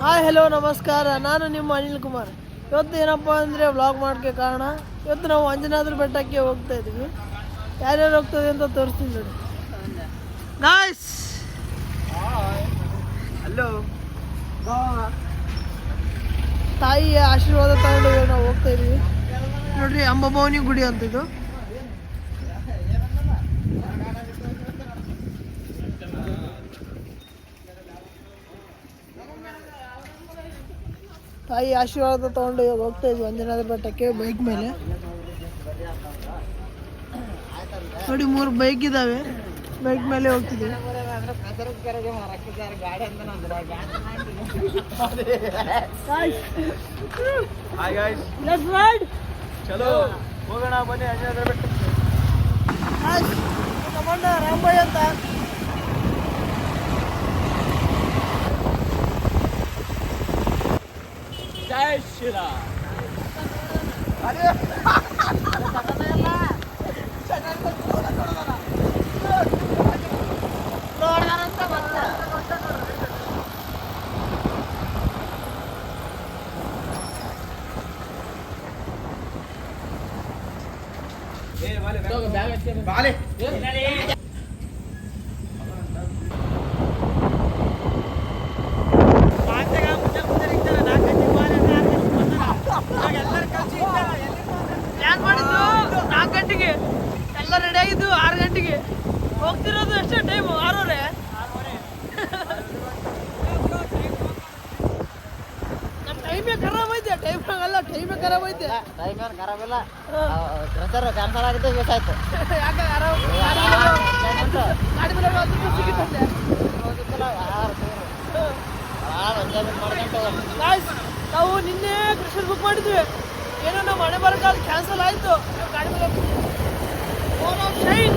Hi hello ನಮಸ್ಕಾರ, ನಾನು ನಿಮ್ಮ ಅನಿಲ್ ಕುಮಾರ್. ಇವತ್ತು ಏನಪ್ಪ ಅಂದರೆ ವ್ಲಾಗ್ ಮಾಡೋಕ್ಕೆ ಕಾರಣ, ಇವತ್ತು ನಾವು ಅಂಜನಾದ್ರಿ ಬೆಟ್ಟಕ್ಕೆ ಹೋಗ್ತಾ ಇದ್ದೀವಿ. ಯಾರ್ಯಾರು ಹೋಗ್ತದೆ ಅಂತ ತೋರಿಸ್ತೀನಿ ನೋಡಿ. ಗಾಯ್ಸ್ ಹಲೋ, ತಾಯಿಯ ಆಶೀರ್ವಾದ ತಗೊಂಡು ನಾವು ಹೋಗ್ತಾ ಇದ್ದೀವಿ ನೋಡ್ರಿ. ಅಂಬಾಭವಾನಿ ಗುಡಿ ಅಂತ ಇದು. ತಾಯಿ ಆಶೀರ್ವಾದ ತಗೊಂಡು ಇವಾಗ ಹೋಗ್ತಾ ಇದ್ವಿ ಅಂಜನಾದ್ರಿ ಬೆಟ್ಟಕ್ಕೆ ಬೈಕ್ ಮೇಲೆ. ನೋಡಿ 3 ಬೈಕ್ ಇದ್ದಾವೆ, ಬೈಕ್ ಮೇಲೆ ಹೋಗ್ತಿದ್ದೀವಿ. ಚಲೋ ಹೋಗೋಣ ಬನ್ನಿ ಅಂಜನಾದ್ರಿ ಬೆಟ್ಟ. ನಮ್ಮಣ್ಣ ರಾಂಬಾಯ್ ಅಂತ. ಜೈ ಶ್ರೀರಾಮ್. ಬಾಲೆ ಪ್ಲಾನ್ ಮಾಡಿದ್ದು 4 ಗಂಟೆಗೆ, ಎಲ್ಲ ರೆಡಿ ಆಗಿದ್ದು 6 ಗಂಟೆಗೆ. ಹೋಗ್ತಿರೋದು ಎಷ್ಟೇ ಟೈಮು? 6:30. ನಮ್ಮ ಟೈಮೇ ಖರಾಬ್ ಐತೆ. ಟೈಮೇ ಖರಾಬ್ ಐತೆ. ಖರಾಬ್ ಇಲ್ಲ, ಕ್ಯಾನ್ಸಲ್ ಆಗಿದ್ದು ವೇಸ್ಟ್ ಆಯ್ತು. ಯಾಕೆ ಗಾಡಿ ಮೇಲೆ ಸಿಗುತ್ತೆ. ನಾವು ನಿನ್ನೆ ಕೃಷ್ಣ ಬುಕ್ ಮಾಡಿದ್ವಿ, ಏನೋ ನಮ್ಮ ಮನೆ ಬರೋಕ್ಕಾಗ ಕ್ಯಾನ್ಸಲ್ ಆಯಿತು. ಗಾಡಿ ಮೇಲೆ ಶೈನ್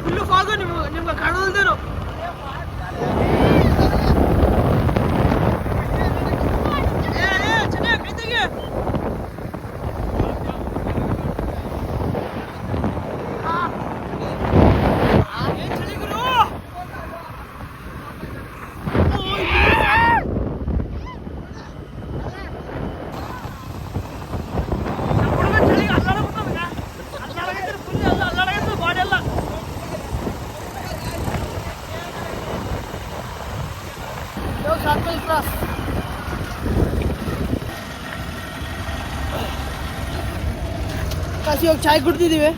ಫುಲ್ಲು ಫಾಗು. ನಿಮ್ಗೆ ಕಾಣೋಲ್ದೇನು? ಚೆನ್ನಾಗಿ ಕೈತೆಗೆ ಚಳಿಗುರು. ಕಾಸಿ ಹೋಗಿ ಚಾಯ್ ಕುಡ್ತಿದ್ದೀವಿ.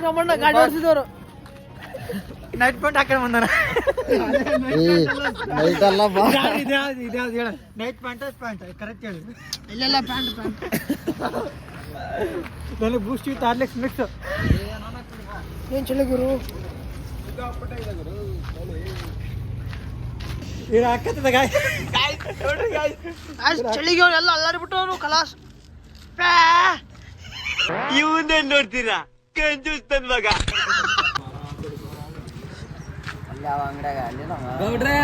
ನಮ್ಮಣ್ಣ ಗಾಡಿ ಓಡಿಸಿದವರು ನೈಟ್ ಪಾಯಿಂಟ್ ಹಾಕೊಂಡು ಬಂದಾರ. ನೈಟ್ ಪ್ಯಾಂಟ್ ಕರೆಕ್ಟ್ ಹೇಳಿ. ಇಲ್ಲೆಲ್ಲ ಪ್ಯಾಂಟ್ ನನಗೆ ಬೂಸ್ಟ್ ವಿತ್ ಹಾರ್ಲಿಕ್ಸ್ ಮಿಕ್ಸ್. ಏನು ಚಳಿ ಗುರು. ಚಳಿಗೆ ಅವನೆಲ್ಲ ಅಲ್ಲಾಡಿಬಿಟ್ಟು ಅವನು ಕಲಾಸ್. ಇವನ್ನೇ ನೋಡ್ತೀರಾ ಕಂಜೂಸ್ತನ್ ಮಗ. ಗೌಡ್ರೆ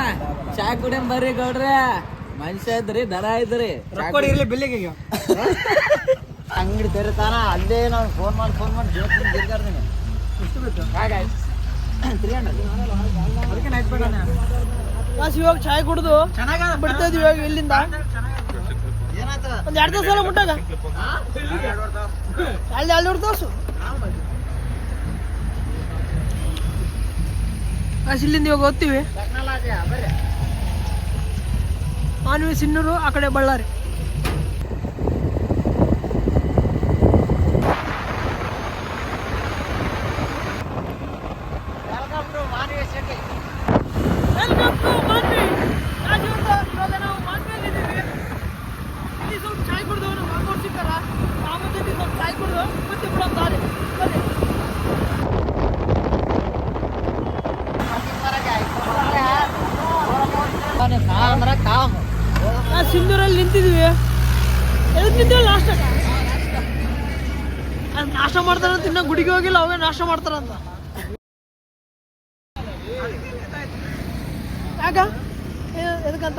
ಚಾ ಕುಡಿಯಂ ಬರ್ರಿ ಗೌಡ್ರೆ. ಮನುಷ್ಯ ಇದ್ರಿ, ದರ ಇದ್ರಿ, ಇರ್ಲಿ ಬಿಲ್ಲಿಗೆ ಅಂಗಡಿ ತೆರೆತಾನ. ಅಲ್ಲೇ ನಾನು ಫೋನ್ ಮಾಡಿ ತಿರ್ಗಾಡ್ತೀನಿ. ಎಷ್ಟು ಬೇಕು? 300. ಅದಕ್ಕೆ ನೈಟ್ ಪಾಯಿಂಟ್. ಕಾಸು ಇವಾಗ ಚಾಯ್ ಕುಡಿದು ಬಿಡ್ತಾ ಇದೀವಿ ಇವಾಗ ಇಲ್ಲಿಂದ. ಒಂದು 2 ತಾಸು ಎಲ್ಲ ಮುಟ್ಟಾಗ 2 ತಾಸು ಕಾಸು. ಇಲ್ಲಿಂದ ಇವಾಗ ಓದ್ತೀವಿ. ಮಾನ್ವಿ ಸಿನ್ನೂರು, ಆ ಕಡೆ ಬಳ್ಳಾರಿ. ಚಾಯ್ ಕುಡಿದವರು ಮಾತಾಡ್ಸಿದ್ದಾರ. ಬಂದಿದ್ದೇವೆ ನಾಷ್ಟ ಅದು ನಾಷ್ಟ ಮಾಡ್ತಾರಂತ ಇನ್ನ ಗುಡಿಗೆ ಹೋಗಿಲ್ಲ ಅವೇ ನಾಷ್ಟ ಮಾಡ್ತಾರಂತ ಯಾಕ ಎದಕ್ಕಂತ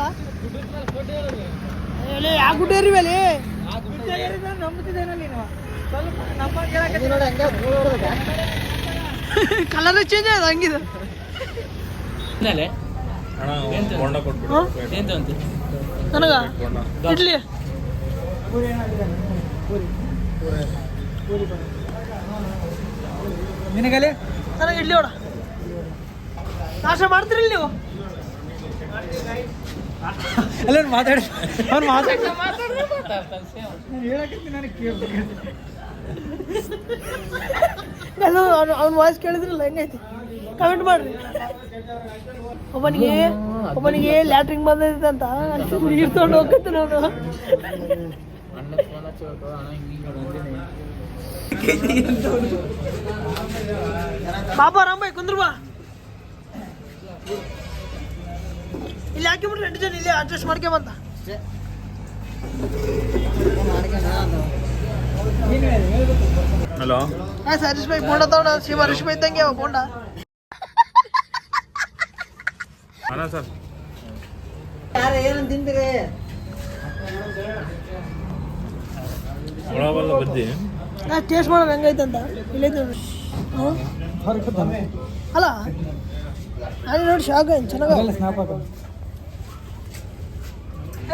ಯಾ ಗುಡ್ಡೆ ಇರಿವಲ್ಲಿ ಕಲರ್ ಚೇಂಜ್ ಆಯ್ತು ಹಂಗಿದೆ ನನಗ ಇಡ್ಲಿ ನಿನಗಲೆ ನನಗೆ ಇಡ್ಲಿ ಹೊಡ ನಾಷ್ಟ ಮಾಡ್ತೀರಿ ನೀವು ಅಲ್ಲ ಮಾತಾಡಿ ಅವ್ನು ಅವ್ನ ವಾಯ್ಸ್ ಕೇಳಿದ್ರಲ್ಲ ಹೆಂಗೈತಿ ಕಮೆಂಟ್ ಮಾಡ್ರಿ ಒಬ್ಬನಿಗೆ ಲ್ಯಾಟ್ರಿಂಗ್ ಬಂದೈತೆ ಅಂತ ನೀರು ತೊಗೊಂಡು ಹೋಗ್ತಾನೆ ಅವನು ಬಾಬಾ ರಾಮಯ್ಯ ಕುಂದ್ರ ಬಾ ಇಲ್ಲಿ ಹಾಕಿಬಿಟ್ರೆ 2 ಜನ ಇಲ್ಲಿ ಅಡ್ಜಸ್ಟ್ ಮಾಡ್ಕೊಂಬಂತ ಹಲೋ ಹರೀಶ್ ಭಾಯಿ ಬೋಂಡ ತಗೊಂಡ ಶಿವ ಹರೀಶ್ ಭಾಯಿ ತಂಗೆ ಬೋಂಡ ಅಣ್ಣ ಸರ್ ಯಾರು ಏನಂತ ತಿಂತೀರಿ ಒಳಬಲ್ಲ ಬಜ್ಜಿ ನಾ ಟೇಸ್ಟ್ ಮಾಡೋದು ಹೆಂಗೈತಂತ ಇಲ್ಲೈತೆ ನೋಡಿ ಅಲ್ಲ ನಾನು ನೋಡಿ ಶಾಕ್ ಆಯ್ತು ಚೆನ್ನಾಗಿ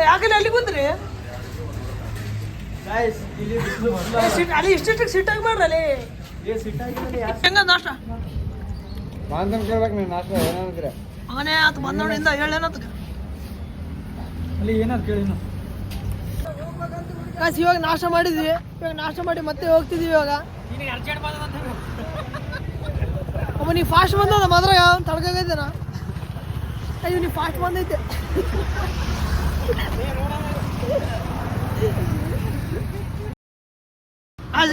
ಯಾಕಂದ್ರೆ ಅಲ್ಲಿ ಕುಂತ್ರಿ ಅಲ್ಲಿ ಇಷ್ಟಿಷ್ಟು ಸಿಟ್ಟಾಗಿ ಮಾಡ್ರಲ್ಲಿ ಹೆಂಗ ನಾಷ್ಟ ಅವನೇ ಆತು ಬಂದವಳಿಂದ ಹೇಳೇನತ್ತ ಅಲ್ಲಿ ಏನಾದ್ರು ಕೇಳಿ ಇವಾಗ ನಾಷ್ಟ ಮಾಡಿದ್ವಿ ಇವಾಗ ನಾಷ್ಟ ಮಾಡಿ ಮತ್ತೆ ಹೋಗ್ತಿದ್ವಿ ಇವಾಗ ಅಮ್ಮ ನೀವು ಫಾಸ್ಟ್ ಬಂದದ ಮಾದ್ರಾಗ ತಡ್ಕಾಗೈತೆನ ಅಯ್ಯೋ ನೀವು ಫಾಸ್ಟ್ ಬಂದೈತೆ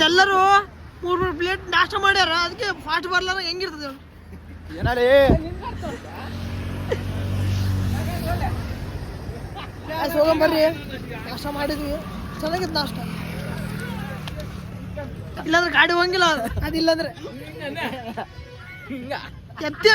ಎಲ್ಲರೂ 3 ಪ್ಲೇಟ್ ನಾಷ್ಟ ಮಾಡ್ಯಾರ ಅದಕ್ಕೆ ಫಾಸ್ಟ್ ಬರ್ಲಾರ ಹೆಂಗಿರ್ತದೆ ಏನಾರೇ ಹೋಗಂಬರ್ರಿ ನಾಷ್ಟ ಮಾಡಿದ್ವಿ ಚೆನ್ನಾಗಿತ್ತು ನಾಷ್ಟ ಇಲ್ಲಾಂದ್ರೆ ಗಾಡಿ ಹೋಗಿಲ್ಲ ಅದಿಲ್ಲಾಂದ್ರೆ ಎತ್ತೆ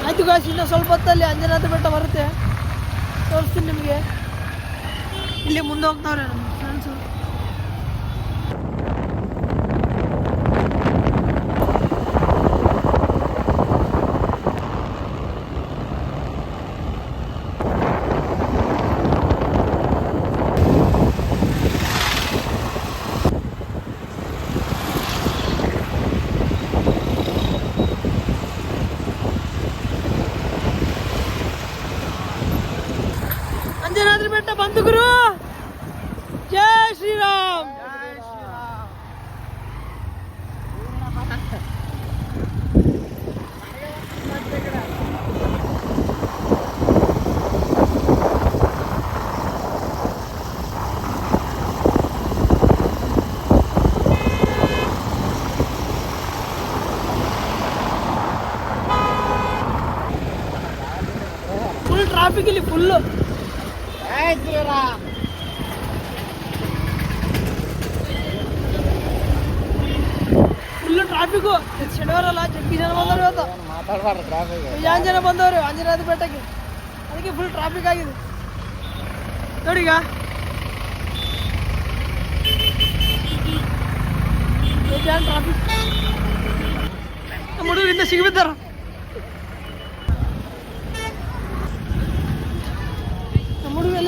ಆಯ್ತು ಗಾಯ್ಸ್ ಇನ್ನೂ ಸ್ವಲ್ಪ ಹೊತ್ತಲ್ಲಿ ಅಂಜನಾದ್ರಿ ಬೆಟ್ಟ ಬರುತ್ತೆ ತೋರಿಸ್ತೀನಿ ನಿಮಗೆ ಇಲ್ಲಿ ಮುಂದೆ ಹೋಗ್ತಾವ್ರೆ ನಮ್ಮ ಫ್ರೆಂಡ್ಸು ಅಂಜನಾದ್ರಿ ಬೆಟ್ಟ ಬಂತು ಗುರು ಜೈ ಶ್ರೀರಾಮ್ ಫುಲ್ ಟ್ರಾಫಿಕ್ ಇಲ್ಲಿ ಫುಲ್ಲು ಫುಲ್ ಟ್ರಾಫಿಕ್ಕು ಶನಿವಾರ ಅಲ್ಲ ಜಗ್ಗಿ ಜನ ಬಂದವ್ರು ಇವತ್ತು ಮಾತಾಡ್ಬಾರ್ದು ಟ್ರಾಫಿಕ್ ಬೇಜಾನ್ ಜನ ಬಂದವ್ರು ಅಂಜನಾದ್ರಿ ಬೆಟ್ಟಕ್ಕೆ ಅದಕ್ಕೆ ಫುಲ್ ಟ್ರಾಫಿಕ್ ಆಗಿದೆ ನೋಡಿ ಈಗ ಬೇಜಾನ್ ಟ್ರಾಫಿಕ್ ನಮ್ಮ ಹುಡುಗರಿಂದ ಸಿಗಿಬಿದ್ದಾರ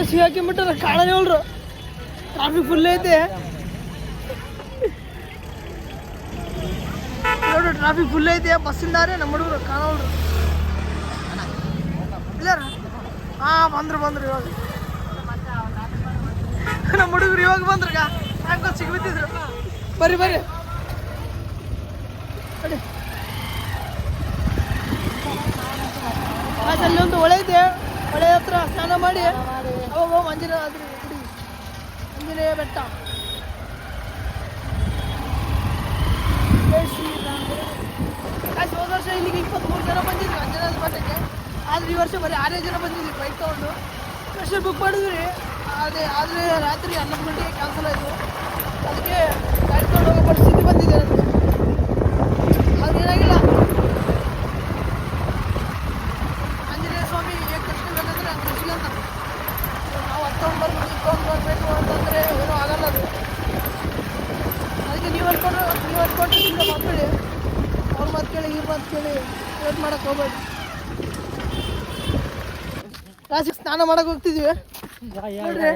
ಸಿಗಾಕಿಬಿಟ್ಟಾರ ಕಾಣನೇ ಹೋಲ್ರು. ಟ್ರಾಫಿಕ್ ಫುಲ್ ಐತೆ ನೋಡು, ಟ್ರಾಫಿಕ್ ಫುಲ್ ಐತೆ. ಬಸ್ಸಿಂದಾರೆ ನಮ್ಮ ಹುಡುಗರು ಕಾಣೋಲ್ರು. ಇಲ್ಲಾರ ಬಂದ್ರು ಇವಾಗ ನಮ್ಮ ಹುಡುಗರು ಇವಾಗ ಬಂದ್ರಗ ಯಾಕೋ ಸಿಗ್ಬಿಟ್ಟಿದ್ರು. ಬರ್ರಿ ಅಲ್ಲಿ ಒಂದು ಹೊಳೆ ಇದೆ. ಹೊಳೆ ಹತ್ರ ಸ್ನಾನ ಮಾಡಿ ಅವಾಗ ಆಂಜನೇಯ ಬೆಟ್ಟ. ಹೋದ ವರ್ಷ ಇಲ್ಲಿಗೆ 23 ಜನ ಬಂದಿದ್ರು ಅಂಜನಾದ್ರಿ ಬೆಟ್ಟಕ್ಕೆ. ಆದ್ರೆ ಈ ವರ್ಷ ಬರೀ 6 ಜನ ಬಂದಿದ್ವಿ ಬೈಕ್ ತೊಗೊಂಡು. ಸ್ಪೆಷಲ್ ಬುಕ್ ಮಾಡಿದ್ವಿ. ಆದರೆ ರಾತ್ರಿ 11 ಗಂಟೆಗೆ ಕ್ಯಾನ್ಸಲ್ ಆಯಿತು. ಅದಕ್ಕೆ ಗಾಡಿ ತೊಗೊಂಡು ಹೋಗೋ ಪರಿಸ್ಥಿತಿ ಬಂದಿದೆ ನನಗೆ. ಆದ್ರೆ ಏನಾಗಿಲ್ಲ. ಆಂಜನೇಯ ಸ್ವಾಮಿ ಹೇಗೆ ದರ್ಶನ ಬೇಕಂದ್ರೆ ಹಂಗೆ ದರ್ಶನ ಅಂತ ನಾವು ಹತ್ಕೊಂಡು ಬರಬೇಕು ಅಂತಂದರೆ ಏನೂ ಆಗಲ್ಲ ಅದು. ಅದಕ್ಕೆ ನೀವು ಅನ್ಕೊಂಡು ಈಗ ಮಕ್ಕಳಿ ಅವ್ರ ಮಾತು ಕೇಳಿ ಇವ್ರ ಮಾತು ಕೇಳಿ ವೇಟ್ ಮಾಡೋಕ್ಕೆ ಹೋಗ್ಬೇಡಿ. ರಾಜಿ ಸ್ನಾನ ಮಾಡಕ್ಕೆ ಹೋಗ್ತಿದ್ವಿ ನೋಡ್ರಿ.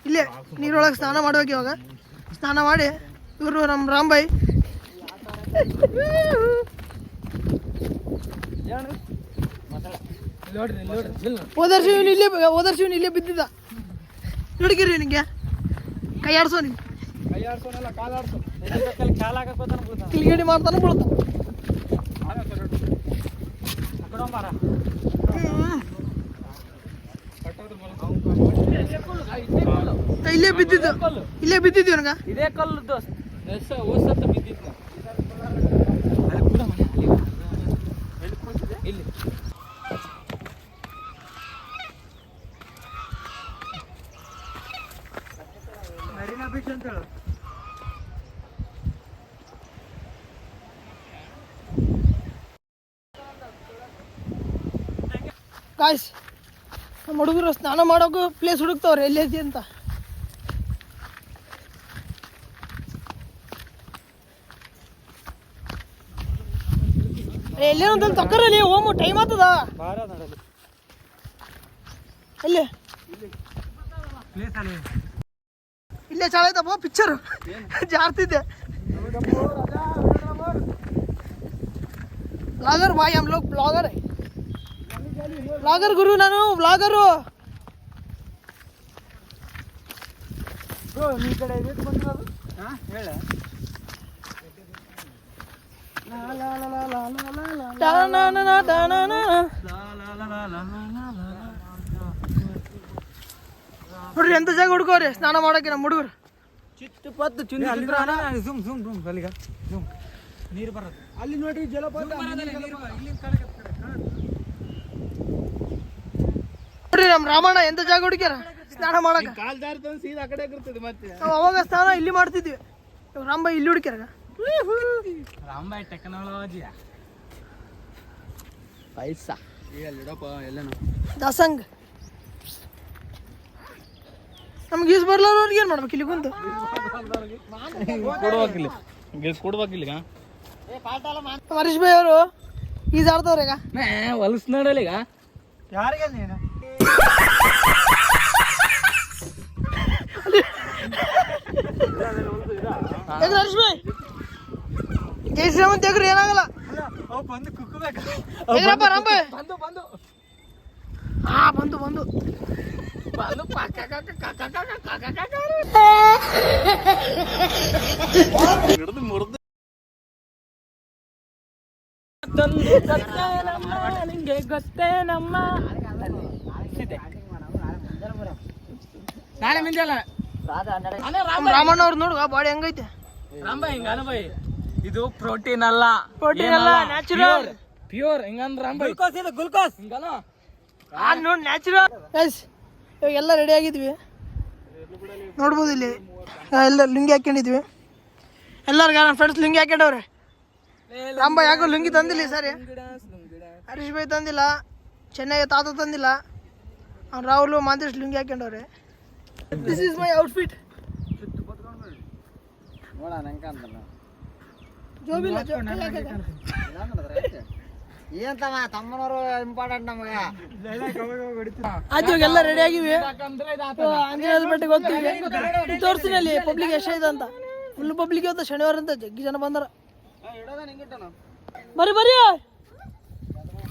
ಇಲ್ಲೇ ನೀರೊಳಗೆ ಸ್ನಾನ ಮಾಡ್ಬೇಕು. ಇವಾಗ ಸ್ನಾನ ಮಾಡಿ ಇವರು ನಮ್ಮ ರಾಂಬಾಯಿ ಹೋದ ವರ್ಷ ಇವನು ಇಲ್ಲೇ ಬಿದ್ದಿದ್ದ. ನೋಡಿಕಿರಿ ನಿಂಗೆ ಕೈ ಆಡ್ಸೋ ನಿಂಗೆ ಕಿಲ್ಗೇಡಿ ಮಾಡ್ತಾನೆ ಬೀಳ್ತ. ಇಲ್ಲೇ ಬಿದ್ದಿದ್ದು ನನಗ ಇದೇ ಕಲ್ಲು ದೋಸ್ತ್ ಬಿದ್ದಿತ್ತು. ಇಲ್ಲಿ ಮರೀನಾ ಬೀಚ್ ಅಂತ ಹೇಳು. ಗಾಯ್ಸ್ ನಮ್ಮ ಹುಡುಗರು ಸ್ನಾನ ಮಾಡೋಕ್ಕೂ ಪ್ಲೇಸ್ ಹುಡುಕ್ತವ್ರೆ ಎಲ್ಲೈತಿ ಅಂತ. ಎಲ್ಲೇನಂತ ತಕ್ಕರಲ್ಲಿ ಹೋಮು ಟೈಮ್ ಆಗ್ತದ. ಎಲ್ಲಿ ಇಲ್ಲೇ ಚಾಳ ಐತಪ್ಪ ಪಿಕ್ಚರ್ ಜಾರ್ತಿದ್ದೆ. ಬ್ಲಾಗರ್ ಭಾಯ್ ಹಮ್ ಲೋಗ್ ಬ್ಲಾಗರ್ ಗುರು. ನಾನು ಬ್ಲಾಗರು. ಈ ಕಡೆ ಬಂದಿರೋದು ಹೇಳ. ನೋಡ್ರಿ ಎಂತ ಜಾಗ ಹುಡ್ಕೋರಿ ಸ್ನಾನ ಮಾಡಕ್ಕೆ ನಮ್ಮ ಹುಡುಗರು. ನೀರು ಬರೋದು ಅಲ್ಲಿ ನೋಡ್ರಿ ಜಲಪಾತ. ನೋಡ್ರಿ ನಮ್ಮ ರಾಮಣ್ಣ ಎಂತ ಜಾಗ ಹುಡುಕ್ಯಾರ ಸ್ನಾನ ಮಾಡಕ. ನಾವು ಅವಾಗ ಸ್ನಾನ ಇಲ್ಲಿ ಮಾಡ್ತಿದ್ವಿ. ರಾಂಬಾಯಿ ಇಲ್ಲಿ ಹುಡುಕ್ಯಾರ. ರಾಂಬಾಯಿ ಟೆಕ್ನಾಲಜಿ ಪೈಸಾ ದಾಸಂಗ್. ನಮ್ಗೆ ಈಸ್ ಬರ್ಲಾರ್ರಿಗೆ ಏನು ಮಾಡ್ಬೇಕು ಇಲ್ಲಿ ಕುಂತು ಕೊಡ್ಬೇಕಿಲ್ಲ. ಹರೀಶ್ ಭಾಯ್ ಅವರು ಈಜಾಡ್ತವ್ರ ಈಗ ಹೊಲಸ್ ನೋಡಲ್ಲ ಈಗ. ಯಾರಿಗೆ ನೀನು ಹರೀಶ್ ಭಾಯ್ ಜೈ ಶ್ರೀಮಂತ ತೆಗ್ರಿ ಏನಾಗಲ್ಲ. ಹೇಗ್ರಪ್ಪ ರಾಂಬಾಯ್ ಬಂದು ಬಂದು ನಿಂಗೆ ಗೊತ್ತೇ ನಮ್ಮ ನಾಳೆ ಮಿಂಜಲ್ಲ ರಾಮಣ್ಣ ಅವ್ರು ನೋಡುವ ಬಾಡಿ ಹೆಂಗೈತೆ. ರಾಂಬಾಯ್ ಹಿಂಗ ಅನಬಾಯ್ ಇದು ಪ್ರೋಟೀನ್ ಅಲ್ಲ ನ್ಯಾಚುರಲ್ ಪ್ಯೂರ್ ಹಿಂಗಂದ್ರ ರಾಂಬಾಯ್ ಗ್ಲುಕೋಸ್ ಹಿಂಗಲ್ಲ ನೋಡಿ ನ್ಯಾಚುರಲ್. ಗೈಸ್ ಇವಾಗ ಎಲ್ಲ ರೆಡಿ ಆಗಿದ್ವಿ ನೋಡ್ಬೋದು. ಇಲ್ಲಿ ಎಲ್ಲ ಲುಂಗಿ ಹಾಕೊಂಡಿದ್ವಿ. ಎಲ್ಲರಿಗ ನನ್ನ ಫ್ರೆಂಡ್ಸ್ ಲುಂಗಿ ಹಾಕೊಂಡವ್ರೆ. ರಾಂಬಾಯ್ ಯಾಕೋ ಲುಂಗಿ ತಂದಿಲ್ಲ ಈ ಸಾರಿ. ಹರೀಶ್ ಭಾಯ್ ತಂದಿಲ್ಲ, ಚೆನ್ನೈ ತಾತ ತಂದಿಲ್ಲ. ಅವ್ನು ರಾಹುಲ್ ಮಾಂತೇಶ್ ಲುಂಗಿ ಹಾಕೊಂಡವ್ರೆ. This is my outfit. ಜೋಬಿಲ್ಲ ಏನ್ ತಮ್ಮನವರು ಇಂಪಾರ್ಟೆಂಟ್ ನಮಗೆ. ಆಯ್ತು ಇವಾಗೆಲ್ಲ ರೆಡಿ ಆಗಿವಿ. ಆಂಜನೇಯ ಬೆಟ್ಟಕ್ಕೆ ಹೋಗ್ತೀವಿ. ತೋರಿಸ್ತೀನಿ ಅಲ್ಲಿ ಪಬ್ಲಿಕ್ ಎಷ್ಟಿದೆ ಅಂತ. ಫುಲ್ ಪಬ್ಲಿಕ್ ಇವತ್ತು ಶನಿವಾರ ಅಂತ ಜಗ್ಗಿ ಜನ ಬಂದಾರ. ಬರ್ರಿ ಬರ್ರಿ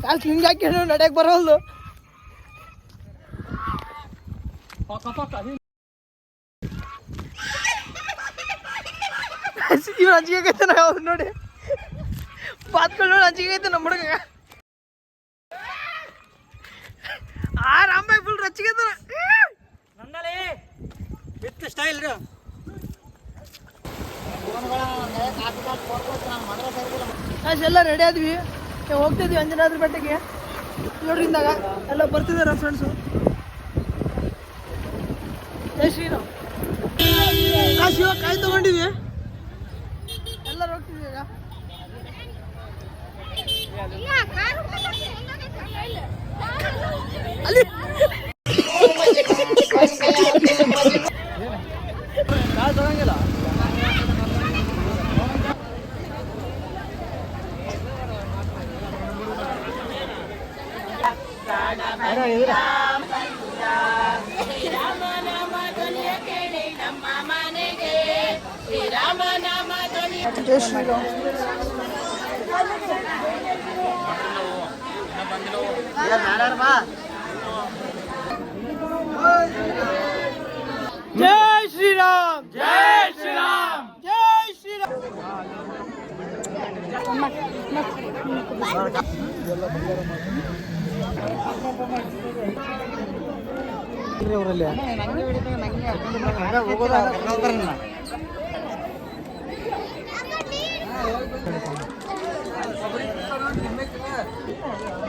ಕಾಲು ಹಿಂಗೆ ಹಾಕಿ ನಡೆಯಕ್ಕೆ ಬರೋಲ್ದು. ಇವ್ ಅಂಜಿಗೆ ಐತೆ ಯಾವ್ದು ನೋಡಿ ಬಾತ್ಗಳು ನೋಡಿ ಅಂಜಿಗೆ ಐತೆ ನಮ್ಮ ಹುಡುಗ. ಆ ರಾಮಬಾಯಿ ಫುಲ್ ರಚ್ಚಿಗೆ ವಿತ್ ಸ್ಟೈಲ್ ಎಲ್ಲ ರೆಡಿ ಆದ್ವಿ. ಹೋಗ್ತಿದ್ವಿ ಅಂಜನಾದ್ರಿ ಬೆಟ್ಟಕ್ಕೆ. ನೋಡ್ರಿಂದಾಗ ಎಲ್ಲ ಬರ್ತಿದಾರ ಫ್ರೆಂಡ್ಸು. ಜೈ ಶ್ರೀರಾಮ್. ಶಿವ ಕಾಯಿ ತಗೊಂಡಿವಿ. ಎಲ್ಲರೂ ಹೋಗ್ತಿದ್ವಿ ಈಗ. ಅಲ್ಲಿ ಜೈ ಶ್ರೀರಾಮ್. ಜೈ ಶ್ರೀರಾಮ್. ಜೈ ಶ್ರೀರಾಮ್. ಜೈ ಶ್ರೀರಾಮ್.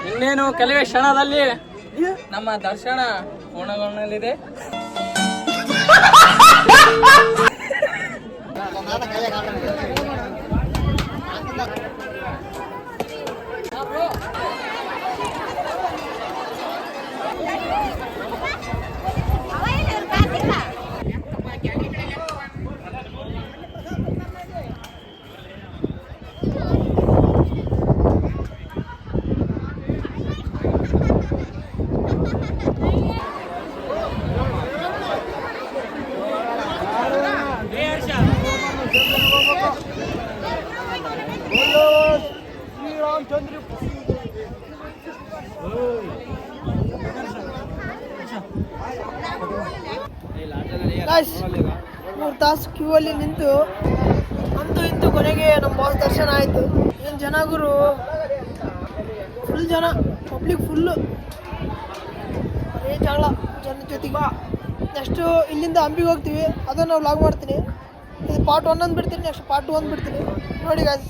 ಇನ್ನೇನು ಕೆಲವೇ ಕ್ಷಣದಲ್ಲಿ ನಮ್ಮ ದರ್ಶನ ಪೂರ್ಣಗೊಳ್ಳಲಿದೆ. ಗಾಯ್ಸ್ 3 ತಾಸು ಕ್ಯೂ ಅಲ್ಲಿ ನಿಂತು ಅಂತೂ ಇಂತೂ ಕೊನೆಗೆ ನಮ್ಮ ಬಾಸ್ ದರ್ಶನ ಆಯಿತು. ಏನು ಜನ ಗುರು, ಫುಲ್ ಜನ, ಪಬ್ಲಿಕ್ ಫುಲ್ಲು. ಅದೇ ಜಗಳ ಜನ ಜೊತೆಗೆ. ನೆಕ್ಸ್ಟು ಇಲ್ಲಿಂದ ಹಂಪಿಗೆ ಹೋಗ್ತೀವಿ, ಅದನ್ನು ನಾವು ವ್ಲಾಗ್ ಮಾಡ್ತೀನಿ. ಇದು ಪಾರ್ಟ್ 1 ಅಂದು ಬಿಡ್ತೀನಿ, ನೆಕ್ಸ್ಟ್ ಪಾರ್ಟ್ 2 ಅಂದು ಬಿಡ್ತೀನಿ. ನೋಡಿ guys,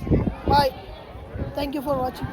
bye. Thank you for watching.